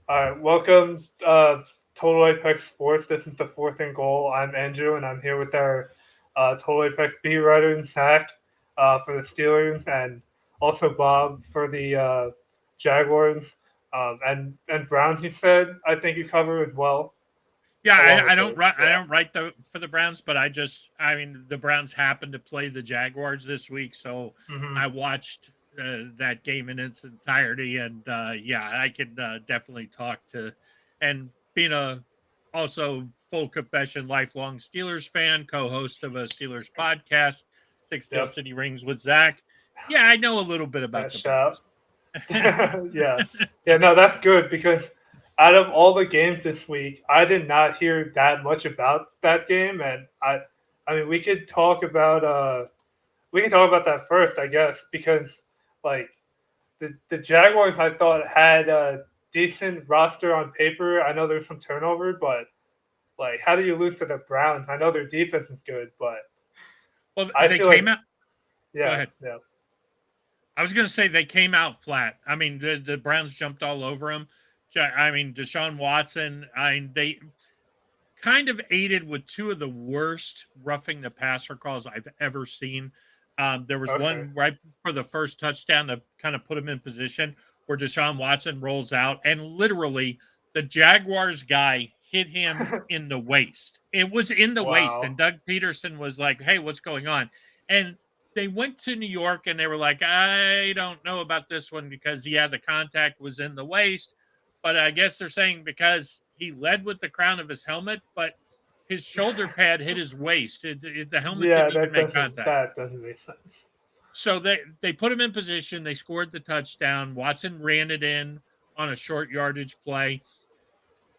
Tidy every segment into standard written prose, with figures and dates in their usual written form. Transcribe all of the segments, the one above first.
All right, welcome, Total Apex Sports. This is the fourth and goal. I'm Andrew, and I'm here with our Total Apex beat writer Zach for the Steelers, and also Bob for the Jaguars, and Browns. You said I think you cover as well, Yeah, along I with don't those. write. I Yeah. don't write for the Browns, but I mean, the Browns happened to play the Jaguars this week, so Hmm. I watched that game in its entirety, and yeah, I can definitely talk to. And being a also full confession, lifelong Steelers fan, co-host of a Steelers podcast, Six Steel Yep. City Rings with Zach. Yeah, I know a little bit That about the shout. Browns. Yeah. Yeah, no, that's good because out of all the games this week, I did not hear that much about that game, and I mean we can talk about that first, I guess, because like the Jaguars I thought had a decent roster on paper. I know there's some turnover, but like how do you lose to the Browns? I know their defense is good, but Well, I they feel came like out. Go yeah, ahead. yeah. I was going to say they came out flat. I mean, the Browns jumped all over them. I mean, Deshaun Watson. They kind of aided with two of the worst roughing the passer calls I've ever seen. There was Okay. one right for the first touchdown to kind of put him in position where Deshaun Watson rolls out, and literally the Jaguars guy hit him in the waist. It was in the waist, Wow. and Doug Peterson was like, "Hey, what's going on?" And they went to New York and they were like, "I don't know about this one because yeah, the contact was in the waist." But I guess they're saying because he led with the crown of his helmet, but his shoulder pad hit his waist. The helmet Yeah, didn't even make contact. that doesn't make sense. So they put him in position. They scored the touchdown. Watson ran it in on a short yardage play.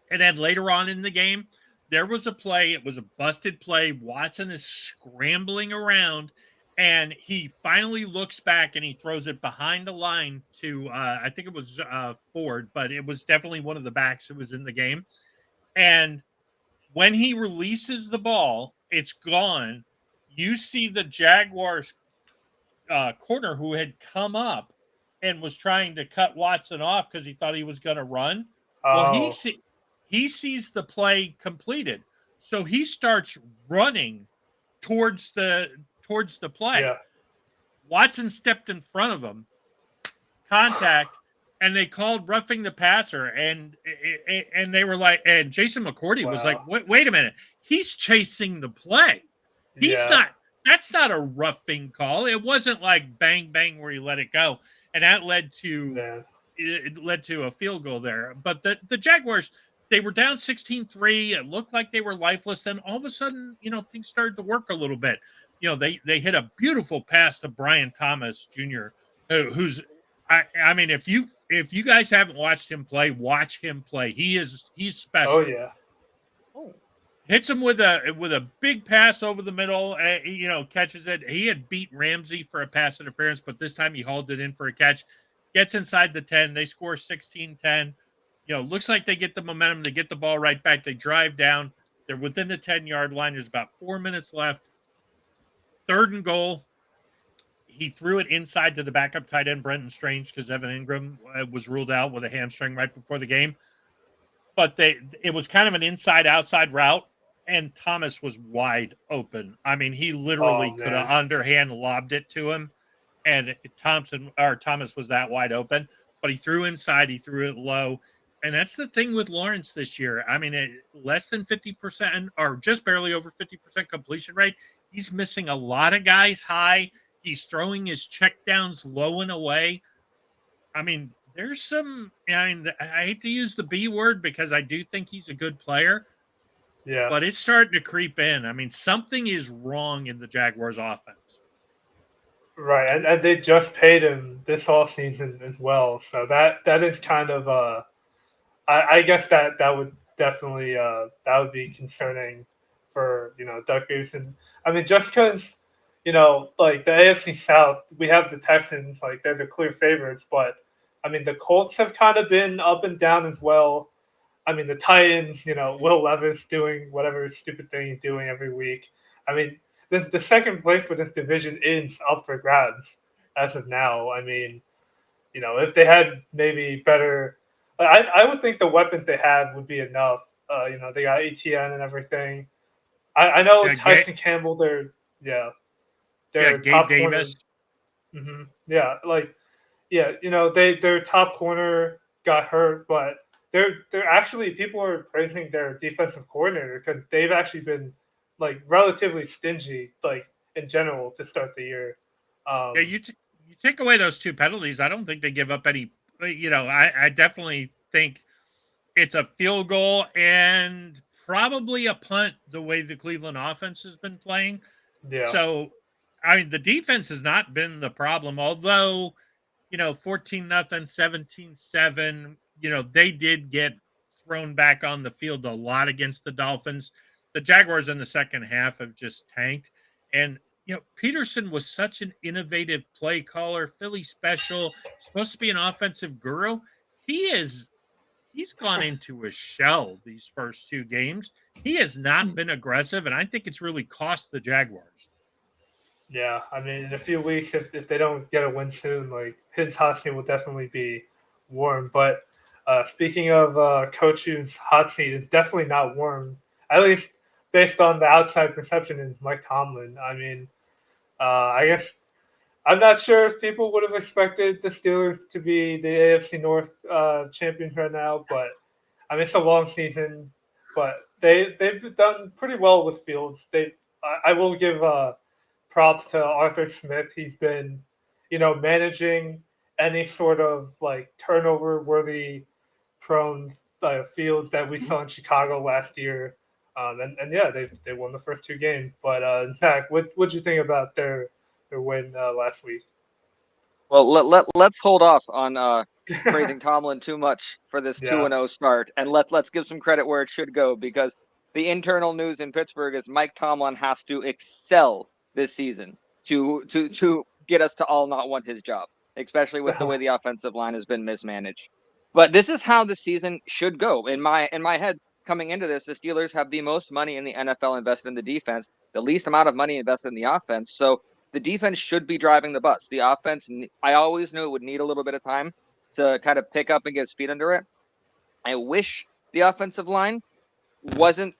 And then later on in the game, there was a play. It was a busted play. Watson is scrambling around, and he finally looks back and he throws it behind the line to I think it was Ford, but it was definitely one of the backs that was in the game. And when he releases the ball, it's gone. You see the Jaguars corner who had come up and was trying to cut Watson off because he thought he was going to run. Well, Oh, he sees the play completed, so he starts running towards the towards the play. yeah. Watson stepped in front of him, contact, and they called roughing the passer, and they were like, and Jason McCourty was like, Wow. wait a minute, he's chasing the play. He's Yeah. not. That's not a roughing call. It wasn't like bang bang where he let it go, and that led to Man. it led to a field goal there. But the Jaguars, they were down 16-3. It looked like they were lifeless. Then all of a sudden, things started to work a little bit. They hit a beautiful pass to Brian Thomas Jr., who's I mean, if you guys haven't watched him play, watch him play. He's Oh special. yeah. Oh. Hits him with a big pass over the middle. Catches it. He had beat Ramsey for a pass interference, but this time he hauled it in for a catch. Gets inside the 10. They score 16-10. Looks like they get the momentum. They get the ball right back. They drive down. They're within the 10-yard line. There's about 4 minutes left. Third and goal. He threw it inside to the backup tight end, Brenton Strange, because Evan Ingram was ruled out with a hamstring right before the game. But it was kind of an inside outside route, and Thomas was wide open. I mean, he literally Oh could have man. underhand lobbed it to him, and Thomas was that wide open. But he threw inside, he threw it low, and that's the thing with Lawrence this year. I mean, less than 50% or just barely over 50% completion rate. He's missing a lot of guys high. He's throwing his checkdowns low and away. I mean, there's some. I mean, I hate to use the B word because I do think he's a good player, Yeah. but it's starting to creep in. I mean, something is wrong in the Jaguars' offense. Right. And they just paid him this off season as well. So that is kind of I guess that would definitely that would be concerning for Doug Peterson. I mean, just because like the AFC South, we have the Texans, like they're the clear favorites, but I mean the Colts have kind of been up and down as well. I mean the Titans, Will Levis doing whatever stupid thing he's doing every week. I mean the second place for this division is up for grabs as of now. I mean, if they had maybe better I would think the weapons they have would be enough. They got ATN and everything. I know Yeah, Tyson Campbell. Yeah, their Gabe top corner. Davis. Yeah, their top corner got hurt, but they're actually people are praising their defensive coordinator because they've actually been like relatively stingy like in general to start the year. Yeah, Um, you take away those 2 penalties, I don't think they give up any. I definitely think it's a field goal and probably a punt the way the Cleveland offense has been playing. yeah, So, I mean, the defense has not been the problem, although 14-0, 17-7, they did get thrown back on the field a lot against the Dolphins. The Jaguars in the second half have just tanked. And, Peterson was such an innovative play caller, Philly special, supposed to be an offensive guru. He's gone into a shell these first 2 games. He has not been aggressive, and I think it's really cost the Jaguars. yeah. I mean, in a few weeks, if they don't get a win soon, like his hot seat will definitely be warm. But speaking of Coach Hugh's hot seat, it's definitely not warm. At least based on the outside perception, is Mike Tomlin. I mean, I guess I'm not sure if people would have expected the Steelers to be the AFC North champions right now, but I mean it's a long season. But they've done pretty well with Fields. I will give props to Arthur Smith. He's been, managing any sort of like turnover worthy prone field that we saw in Chicago last year. And yeah, they won the first 2 games. But Zach, what'd you think about their win last week? Well, let's hold off on praising Tomlin too much for this Yeah. 2-0 start, and let's give some credit where it should go, because the internal news in Pittsburgh is Mike Tomlin has to excel this season to get us to all not want his job, especially with the way the offensive line has been mismanaged. But this is how the season should go. In my head, coming into this, the Steelers have the most money in the NFL invested in the defense, the least amount of money invested in the offense. So the defense should be driving the bus. The offense, I always knew it would need a little bit of time to kind of pick up and get its feet under it. I wish the offensive line wasn't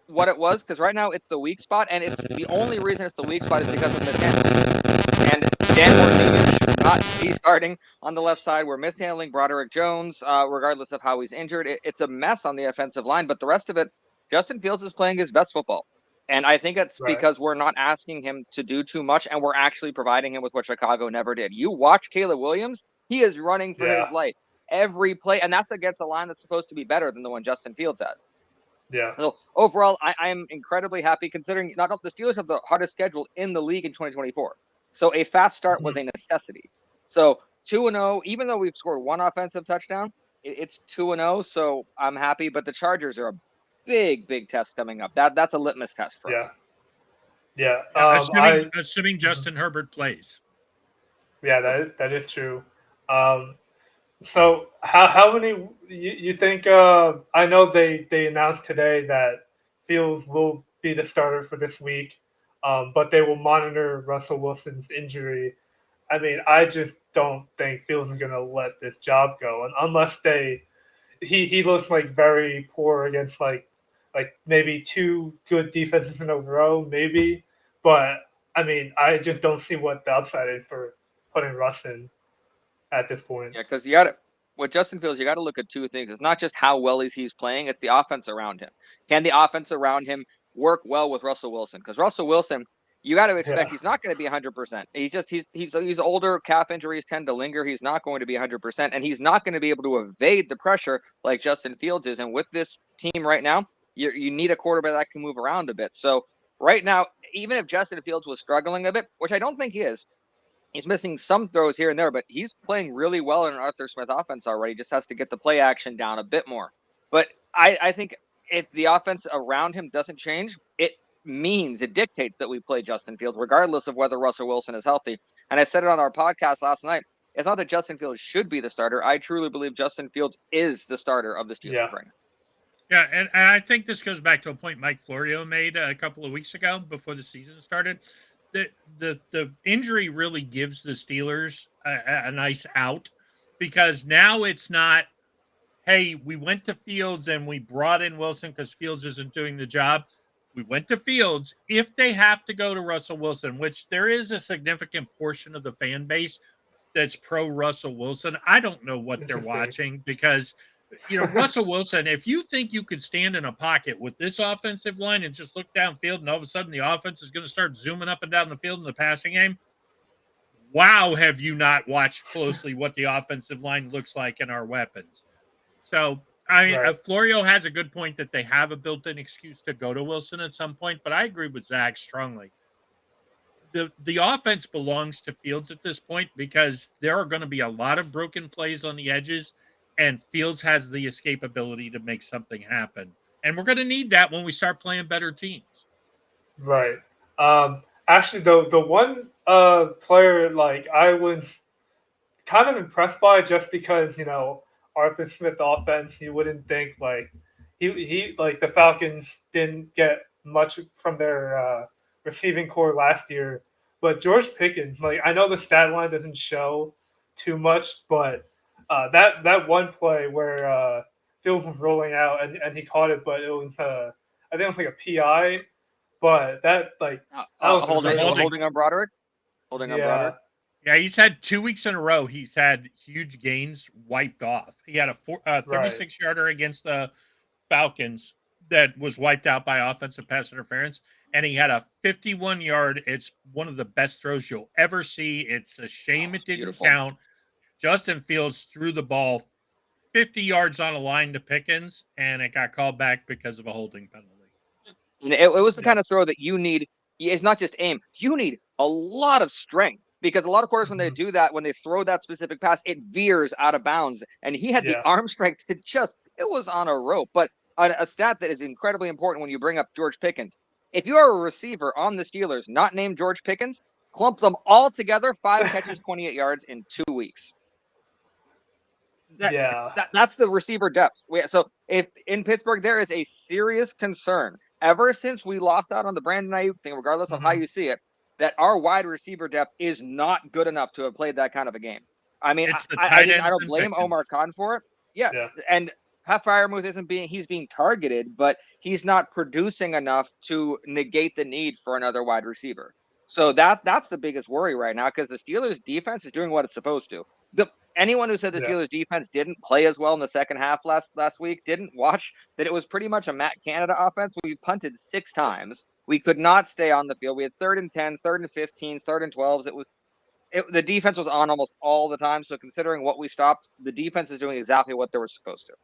what it was, because right now it's the weak spot, and it's the only reason it's the weak spot is because of mishandling. And Dan Morton should not be starting on the left side. We're mishandling Broderick Jones, regardless of how he's injured. It's a mess on the offensive line, but the rest of it, Justin Fields is playing his best football. And I think it's Right. because we're not asking him to do too much, and we're actually providing him with what Chicago never did. You watch Caleb Williams, he is running for his Yeah. life every play, and that's against a line that's supposed to be better than the one Justin Fields had. Yeah. So overall, I'm incredibly happy, considering not the Steelers have the hardest schedule in the league in 2024. So a fast start was a necessity. So 2-0, even though we've scored 1 offensive touchdown, it's 2-0. So I'm happy, but the Chargers are a big test coming up. That's a litmus test for Yeah. us. Yeah. Yeah, I assuming Justin Herbert plays. Yeah, that is true. Um, so how many you think? I know they announced today that Fields will be the starter for this week, but they will monitor Russell Wilson's injury. I mean, I just don't think Fields is gonna let this job go, and unless he looks like very poor against like maybe 2 good defenses in a row, maybe. But I mean, I just don't see what the upside is for putting Russ in at this point. Yeah, because you got to, with Justin Fields, you got to look at 2 things. It's not just how well he's playing; it's the offense around him. Can the offense around him work well with Russell Wilson? Because Russell Wilson, you got to expect Yeah, he's not going to be 100%. He's older. Calf injuries tend to linger. He's not going to be 100%, and he's not going to be able to evade the pressure like Justin Fields is. And with this team right now, you need a quarterback that can move around a bit. So right now, even if Justin Fields was struggling a bit, which I don't think he is, he's missing some throws here and there, but he's playing really well in an Arthur Smith offense already. Just has to get the play action down a bit more. But I think if the offense around him doesn't change, it dictates that we play Justin Fields, regardless of whether Russell Wilson is healthy. And I said it on our podcast last night. It's not that Justin Fields should be the starter. I truly believe Justin Fields is the starter of the Steelers yeah, right now. Yeah, and I think this goes back to a point Mike Florio made a couple of weeks ago before the season started. The injury really gives the Steelers a nice out, because now it's not hey, we went to Fields and we brought in Wilson because Fields isn't doing the job. We went to Fields. If they have to go to Russell Wilson, which there is a significant portion of the fan base that's pro Russell Wilson, I don't know what they're watching because, Russell Wilson, if you think you could stand in a pocket with this offensive line and just look downfield and all of a sudden the offense is going to start zooming up and down the field in the passing game, wow, have you not watched closely what the offensive line looks like in our weapons? So, I mean, Right. Florio has a good point that they have a built-in excuse to go to Wilson at some point, but I agree with Zach strongly. The offense belongs to Fields at this point because there are going to be a lot of broken plays on the edges, and Fields has the escapability to make something happen. And we're going to need that when we start playing better teams. Right. Actually, the one player like I was kind of impressed by just because Arthur Smith offense, you wouldn't think like he like the Falcons didn't get much from their receiving core last year, but George Pickens, like I know the stat line doesn't show too much, but that one play where Fields was rolling out and he caught it, but it was I think it was like a PI, but that like that was holding on Broderick. Holding on Broderick. Yeah, he's had 2 weeks in a row. He's had huge gains wiped off. He had a 36-yarder against the Falcons that was wiped out by offensive pass interference, and he had a 51-yard. It's one of the best throws you'll ever see. It's a shame it didn't count. Justin Fields threw the ball 50 yards on a line to Pickens, and it got called back because of a holding penalty. And it was the kind of throw that you need. It's not just aim. You need a lot of strength. Because a lot of quarters, when they do that, when they throw that specific pass, it veers out of bounds. And he had the arm strength to it was on a rope. But a stat that is incredibly important when you bring up George Pickens. If you are a receiver on the Steelers not named George Pickens, clump them all together, 5 catches, 28 yards in 2 weeks. That's the receiver depth. So if in Pittsburgh, there is a serious concern ever since we lost out on the Brandon Ayuk thing, regardless of how you see it, that our wide receiver depth is not good enough to have played that kind of a game. I mean, I don't blame Omar Khan for it. Yeah. And Pat Freiermuth he's being targeted, but he's not producing enough to negate the need for another wide receiver. So that's the biggest worry right now because the Steelers defense is doing what it's supposed to. Anyone who said the Steelers defense didn't play as well in the second half last week didn't watch that it was pretty much a Matt Canada offense. We punted 6 times. We could not stay on the field. We had 3rd and 10s, 3rd and 15s, 3rd and 12s. The defense was on almost all the time. So considering what we stopped, the defense is doing exactly what they were supposed to.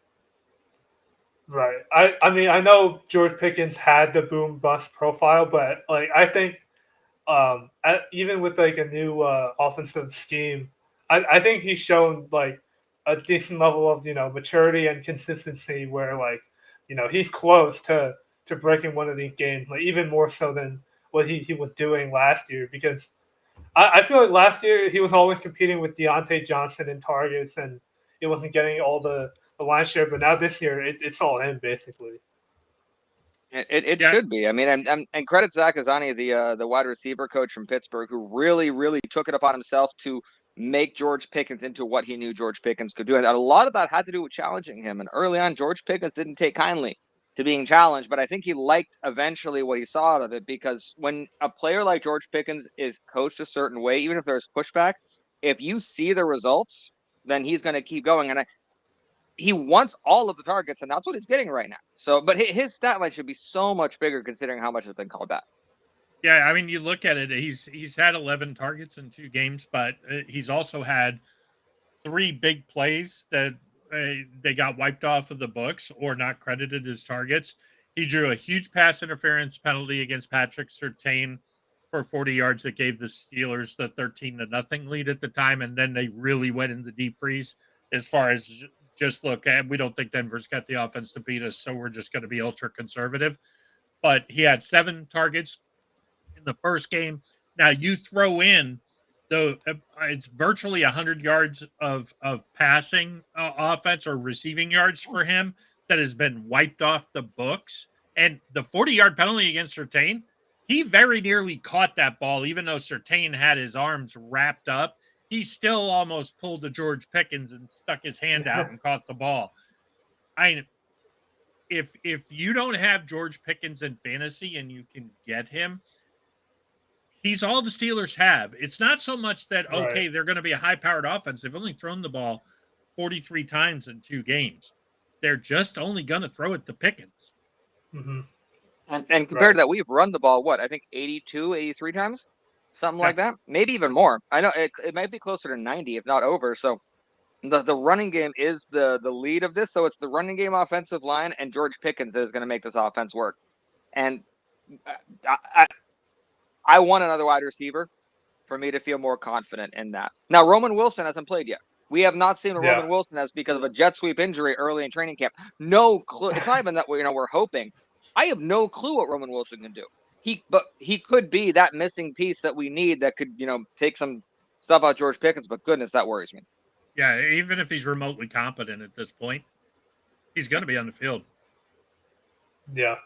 Right. I mean, I know George Pickens had the boom bust profile, but like I think even with like a new offensive scheme, I think he's shown like a decent level of maturity and consistency where like he's close to breaking one of these games, like even more so than what he was doing last year, because I feel like last year he was always competing with Deontay Johnson in targets and he wasn't getting all the line share, but now this year it's all him basically. It should be. I mean, and credit Zach Azzani, the wide receiver coach from Pittsburgh, who really, really took it upon himself to make George Pickens into what he knew George Pickens could do. And a lot of that had to do with challenging him. And early on, George Pickens didn't take kindly to being challenged, but I think he liked eventually what he saw out of it, because when a player like George Pickens is coached a certain way, even if there's pushbacks, if you see the results, then he's going to keep going. And he wants all of the targets, and that's what he's getting right now. So, but his stat line should be so much bigger considering how much has been called back. Yeah, I mean, you look at it, he's had 11 targets in 2 games, but he's also had 3 big plays that they got wiped off of the books or not credited as targets. He drew a huge pass interference penalty against Patrick Surtain for 40 yards that gave the Steelers the 13-0 lead at the time, and then they really went in the deep freeze as far as just look at, we don't think Denver's got the offense to beat us, so we're just going to be ultra conservative. But he had 7 targets in the first game. Now you throw in it's virtually 100 yards of passing offense or receiving yards for him that has been wiped off the books. And the 40-yard penalty against Surtain, he very nearly caught that ball, even though Surtain had his arms wrapped up. He still almost pulled the George Pickens and stuck his hand out and caught the ball. if you don't have George Pickens in fantasy and you can get him, he's all the Steelers have. It's not so much that, okay, they're going to be a high-powered offense. They've only thrown the ball 43 times in 2 games. They're just only going to throw it to Pickens. Mm-hmm. And compared to that, we've run the ball, 82, 83 times? Something like that? Maybe even more. I know it might be closer to 90, if not over. So the running game is the lead of this. So it's the running game, offensive line, and George Pickens that is going to make this offense work. And I want another wide receiver for me to feel more confident in that. Now, Roman Wilson hasn't played yet. We have not seen what Roman Wilson has because of a jet sweep injury early in training camp. No clue. It's not even that we're hoping. I have no clue what Roman Wilson can do. But he could be that missing piece that we need that could, take some stuff out George Pickens. But goodness, that worries me. Yeah, even if he's remotely competent at this point, he's going to be on the field. Yeah.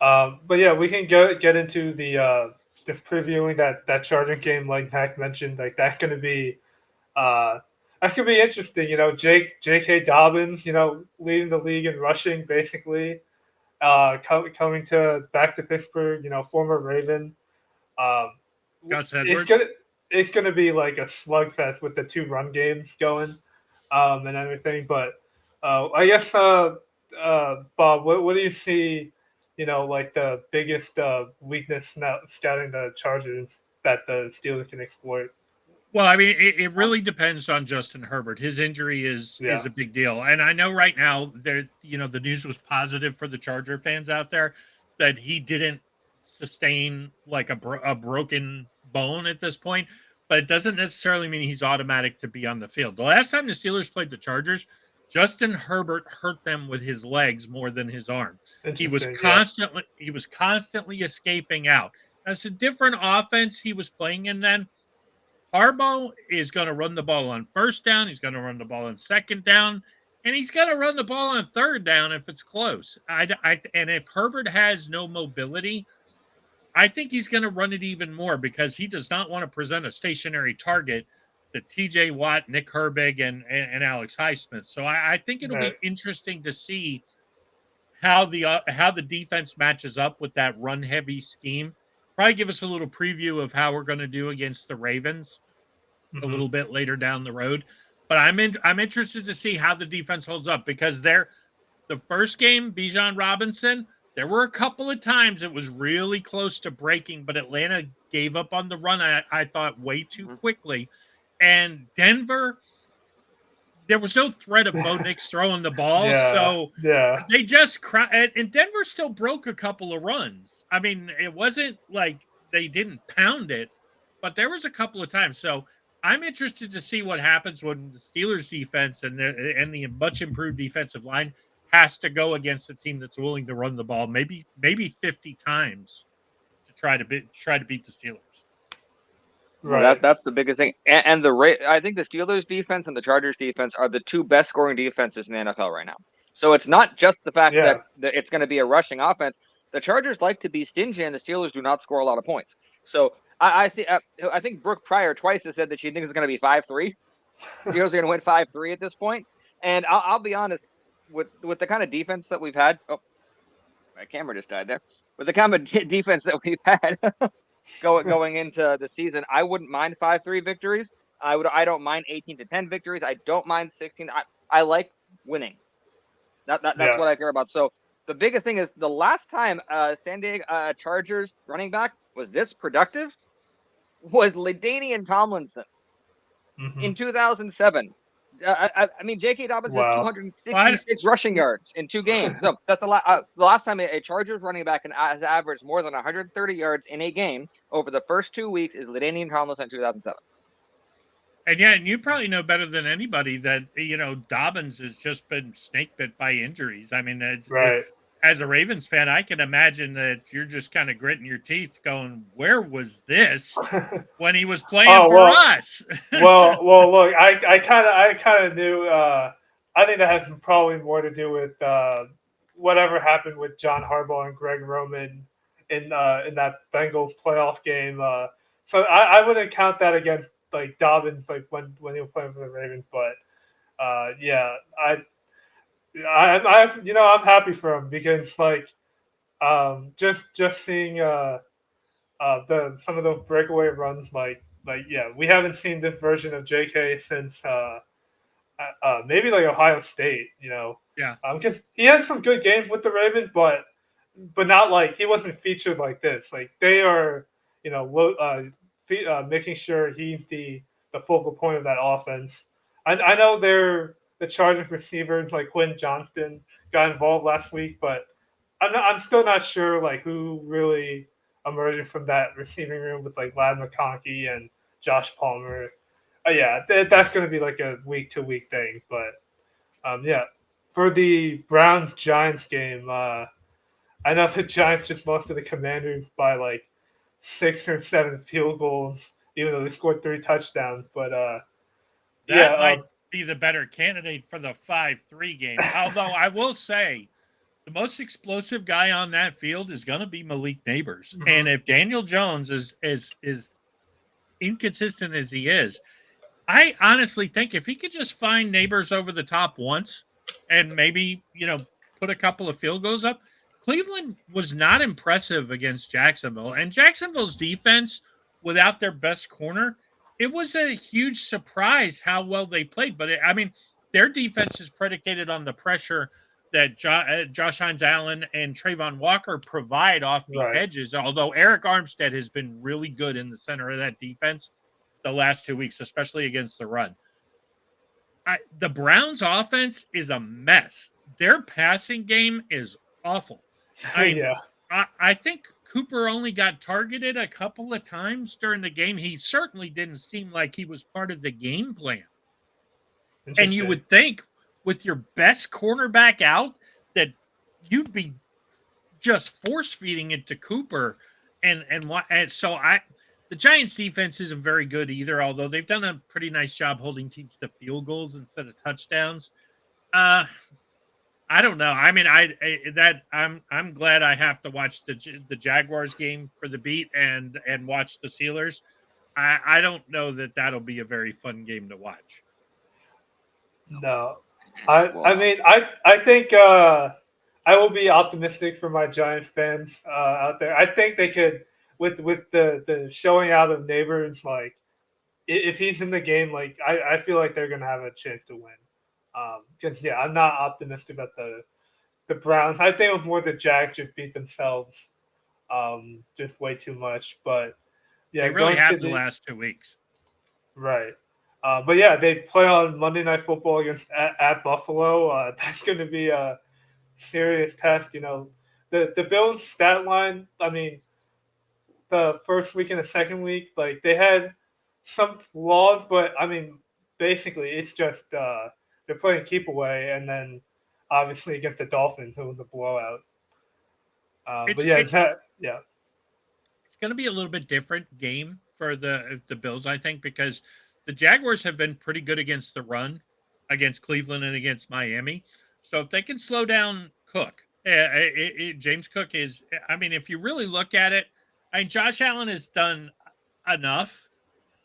But yeah, we can get into the previewing that Charger game, like Hack mentioned. Like that's going to be that could be interesting. J.K. Dobbins, leading the league in rushing, basically. Coming back to Pittsburgh, former Raven. Gus Edwards. It's gonna be like a slugfest with the 2 run games going, and everything. But I guess Bob, what do you see? Like the biggest weakness now scouting the Chargers that the Steelers can exploit. Well, I mean, it really depends on Justin Herbert. His injury is a big deal, and I know right now the news was positive for the Charger fans out there that he didn't sustain like a broken bone at this point, but it doesn't necessarily mean he's automatic to be on the field. The last time the Steelers played the Chargers, Justin Herbert hurt them with his legs more than his arm. He was constantly escaping out. That's a different offense he was playing in then. Harbaugh is going to run the ball on first down. He's going to run the ball on second down, and he's going to run the ball on third down if it's close. And if Herbert has no mobility, I think he's going to run it even more because he does not want to present a stationary target to T.J. Watt, Nick Herbig, and Alex Highsmith. So I think it'll be interesting to see how the defense matches up with that run-heavy scheme. Probably give us a little preview of how we're going to do against the Ravens a little bit later down the road. But I'm interested to see how the defense holds up because the first game, Bijan Robinson, there were a couple of times it was really close to breaking, but Atlanta gave up on the run, I thought, way too quickly. And Denver, there was no threat of Bo Nix throwing the ball, so they just and Denver still broke a couple of runs. I mean, it wasn't like they didn't pound it, but there was a couple of times. So I'm interested to see what happens when the Steelers defense and the much improved defensive line has to go against a team that's willing to run the ball maybe 50 times to try to beat the Steelers. Right. That's the biggest thing. And I think the Steelers defense and the Chargers defense are the 2 best scoring defenses in the NFL right now. So it's not just the fact that it's going to be a rushing offense. The Chargers like to be stingy, and the Steelers do not score a lot of points. So I think Brooke Pryor twice has said that she thinks it's going to be 5-3. Steelers are going to win 5-3 at this point. And I'll be honest, with the kind of defense that we've had. Oh, my camera just died there. With the kind of defense that we've had going into the season, I wouldn't mind 5-3 victories. I don't mind 18-10 victories. I don't mind 16. I like winning. That's what I care about. So the biggest thing is the last time San Diego Chargers running back was this productive was LaDainian Tomlinson in 2007. I mean, J.K. Dobbins has 266 rushing yards in 2 games. So that's the last time a Chargers running back has averaged more than 130 yards in a game over the first 2 weeks is LaDainian Tomlinson in 2007. And you probably know better than anybody that Dobbins has just been snake bit by injuries. I mean, as a Ravens fan, I can imagine that you're just kind of gritting your teeth, going, "Where was this when he was playing for us?" well, look, I kind of knew. I think that has probably more to do with whatever happened with John Harbaugh and Greg Roman in that Bengals playoff game. So I wouldn't count that against like Dobbins, like when he was playing for the Ravens. But I'm happy for him because like just seeing the some of those breakaway runs like yeah, we haven't seen this version of JK since maybe like Ohio State, Yeah. because he had some good games with the Ravens, but not like he wasn't featured like this. Like they are, making sure he's the focal point of that offense. I know the Chargers receivers like Quinn Johnston got involved last week, but I'm still not sure like who really emerging from that receiving room with like Lad McConkey and Josh Palmer. Yeah, that's going to be like a week to week thing. But yeah, for the Browns Giants game, I know the Giants just lost to the Commanders by like 6 or 7 field goals, even though they scored 3 touchdowns. But That yeah, might be the better candidate for the 5-3 game. Although I will say the most explosive guy on that field is going to be Malik Neighbors. Mhm. And if Daniel Jones is inconsistent as he is, I honestly think if he could just find Neighbors over the top once and maybe, put a couple of field goals up. Cleveland was not impressive against Jacksonville. And Jacksonville's defense, without their best corner, it was a huge surprise how well they played. But their defense is predicated on the pressure that Josh Hines Allen and Trayvon Walker provide off the right. edges. Although Eric Armstead has been really good in the center of that defense the last 2 weeks, especially against the run. The Browns' offense is a mess. Their passing game is awful. I mean, Yeah, I think Cooper only got targeted a couple of times during the game. He certainly didn't seem like he was part of the game plan. And you interesting. would think with your best cornerback out that you'd be just force feeding it to Cooper. And so the Giants defense isn't very good either, although they've done a pretty nice job holding teams to field goals instead of touchdowns. I don't know. I mean, I'm glad I have to watch the Jaguars game for the beat and watch the Steelers. I don't know that that'll be a very fun game to watch. No, Well, I mean I think I will be optimistic for my Giant fans out there. I think they could with the showing out of Neighbors, like if he's in the game, like I feel like they're gonna have a chance to win. 'Cause, yeah, I'm not optimistic about the Browns. I think it was more the Jags just beat themselves just way too much. But yeah, They really going to have the the last 2 weeks. right. But yeah, they play on Monday Night Football against at Buffalo. That's going to be a serious test. The Bills stat line. I mean, the first week and the second week, like they had some flaws, but I mean, basically, it's just they're playing keep away, and then obviously against the Dolphins, it was a blowout. It's But yeah, it, yeah, it's going to be a little bit different game for the Bills, I think, because the Jaguars have been pretty good against the run, against Cleveland and against Miami. So if they can slow down Cook, James Cook is. I mean, if you really look at it, Josh Allen has done enough,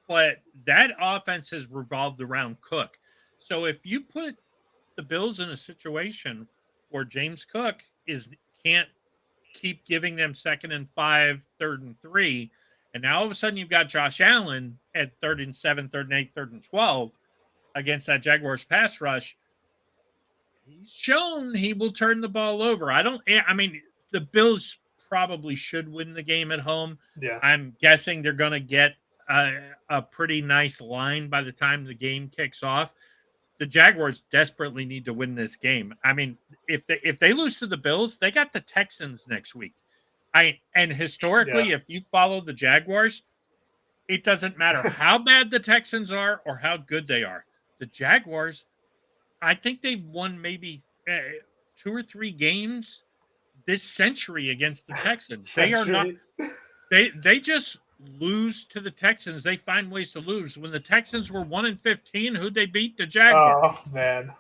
but that offense has revolved around Cook. So if you put the Bills in a situation where James Cook is can't keep giving them 2nd and 5, 3rd and 3. And now all of a sudden you've got Josh Allen at 3rd and 7, 3rd and 8, 3rd and 12 against that Jaguars pass rush. He's shown he will turn the ball over. I mean, the Bills probably should win the game at home. yeah, I'm guessing they're going to get a pretty nice line by the time the game kicks off. The Jaguars desperately need to win this game. I mean, if they lose to the Bills, they got the Texans next week. And yeah. historically, if you follow the Jaguars, it doesn't matter how bad the Texans are or how good they are. The Jaguars, I think they've won maybe 2 or 3 games this century against the Texans. They are not. Century. They just lose to the Texans. They find ways to lose. When the Texans were 1-15, who'd they beat? The Jaguars. Oh man.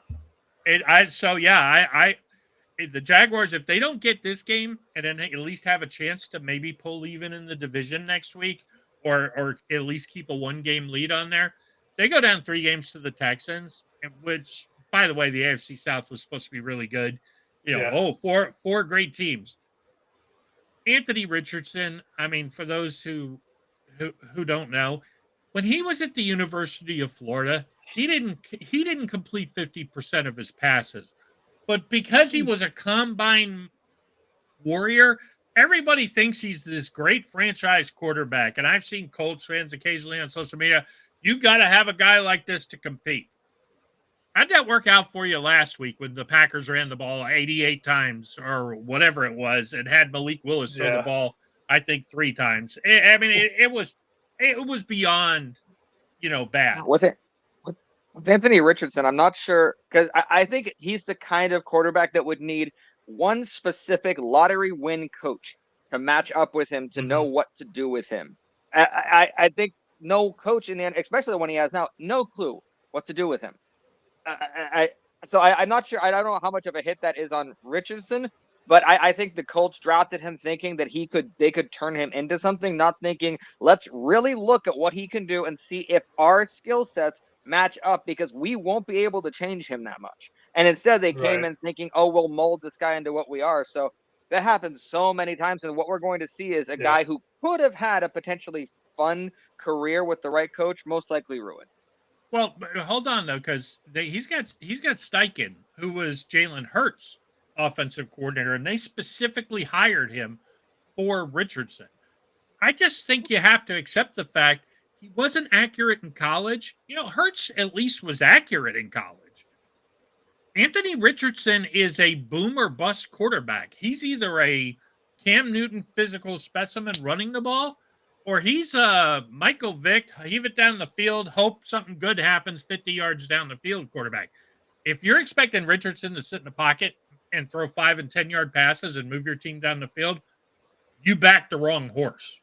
The Jaguars, if they don't get this game and then at least have a chance to maybe pull even in the division next week, or at least keep a 1-game lead on there, they go down 3 games to the Texans, which by the way, the AFC South was supposed to be really good. Yeah. Four great teams. Anthony Richardson, I mean, for those who don't know, when he was at the University of Florida, he didn't complete 50% of his passes. But because he was a combine warrior, everybody thinks he's this great franchise quarterback. And I've seen Colts fans occasionally on social media, you got to have a guy like this to compete. How'd that work out for you last week when the Packers ran the ball 88 times or whatever it was and had Malik Willis throw the ball, I think 3 times? I mean, it was beyond, bad. With Anthony Richardson, I'm not sure, because I think he's the kind of quarterback that would need one specific lottery win coach to match up with him to know what to do with him. I think no coach in the end, especially the one he has now, no clue what to do with him. I'm not sure. I don't know how much of a hit that is on Richardson, but I think the Colts drafted him thinking that they could turn him into something, not thinking, let's really look at what he can do and see if our skill sets match up, because we won't be able to change him that much. And instead they came in thinking, oh, we'll mold this guy into what we are. So that happens so many times. And what we're going to see is a guy who could have had a potentially fun career with the right coach, most likely ruined. Well, hold on though, because he's got Steichen, who was Jalen Hurts' offensive coordinator, and they specifically hired him for Richardson. I just think you have to accept the fact he wasn't accurate in college. Hurts at least was accurate in college. Anthony Richardson is a boom or bust quarterback. He's either a Cam Newton physical specimen running the ball, or he's Michael Vick, heave it down the field, hope something good happens 50 yards down the field quarterback. If you're expecting Richardson to sit in the pocket and throw 5 and 10-yard passes and move your team down the field, you backed the wrong horse.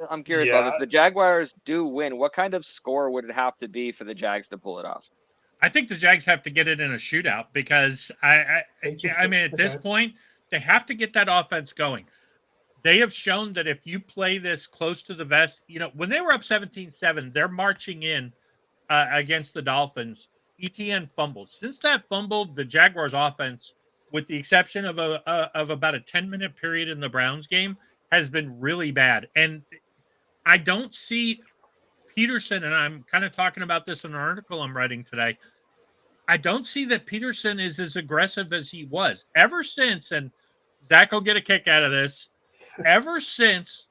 I'm curious, Bob, if the Jaguars do win, what kind of score would it have to be for the Jags to pull it off? I think the Jags have to get it in a shootout, because I mean, at this point, they have to get that offense going. They have shown that if you play this close to the vest, when they were up 17-7, they're marching in against the Dolphins. ETN fumbles. Since that fumbled, the Jaguars offense, with the exception of about a 10-minute period in the Browns game, has been really bad. And I don't see Peterson, and I'm kind of talking about this in an article I'm writing today, I don't see that Peterson is as aggressive as he was ever since, and Zach will get a kick out of this, ever since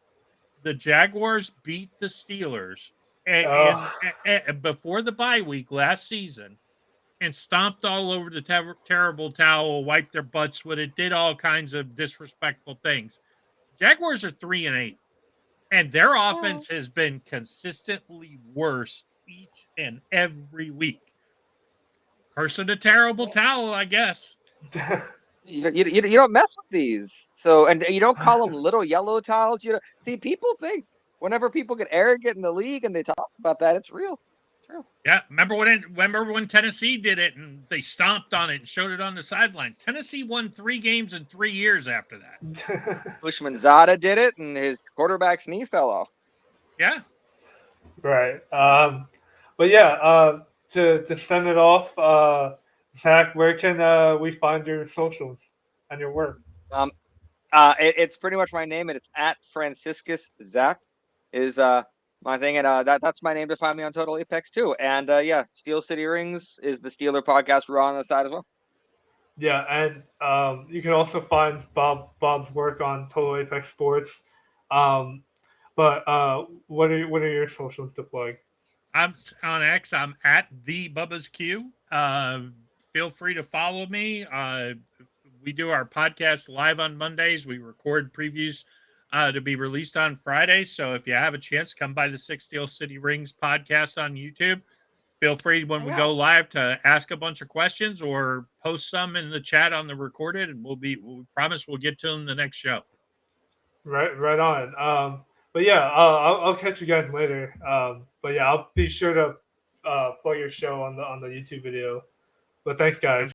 the Jaguars beat the Steelers and before the bye week last season and stomped all over the terrible towel, wiped their butts with it, did all kinds of disrespectful things. Jaguars are 3-8, and their offense has been consistently worse each and every week. Curse of the terrible towel, I guess. You don't mess with these. So, and you don't call them little yellow towels. See, people think whenever people get arrogant in the league and they talk about that, it's real. It's real. Yeah, remember when Tennessee did it and they stomped on it and showed it on the sidelines? Tennessee won 3 games in 3 years after that. Bushman-Zada did it, and his quarterback's knee fell off. Yeah. Right. But yeah, to send it off, Zach, where can we find your socials and your work? It's pretty much my name, and it's at Franciscus Zac is my thing, and that's my name to find me on Total Apex too. And Steel City Rings is the Steeler podcast we're on the side as well. Yeah, and you can also find Bob's work on Total Apex Sports. But what are your socials to plug? I'm on X. I'm at the Bubba's Q. Feel free to follow me. We do our podcast live on Mondays. We record previews to be released on Fridays. So if you have a chance, come by the Six Steel City Rings podcast on YouTube. Feel free when we go live to ask a bunch of questions or post some in the chat on the recorded, and we promise we'll get to them the next show. Right on. But yeah, I'll catch you guys later. But yeah, I'll be sure to plug your show on the YouTube video. But thanks, guys.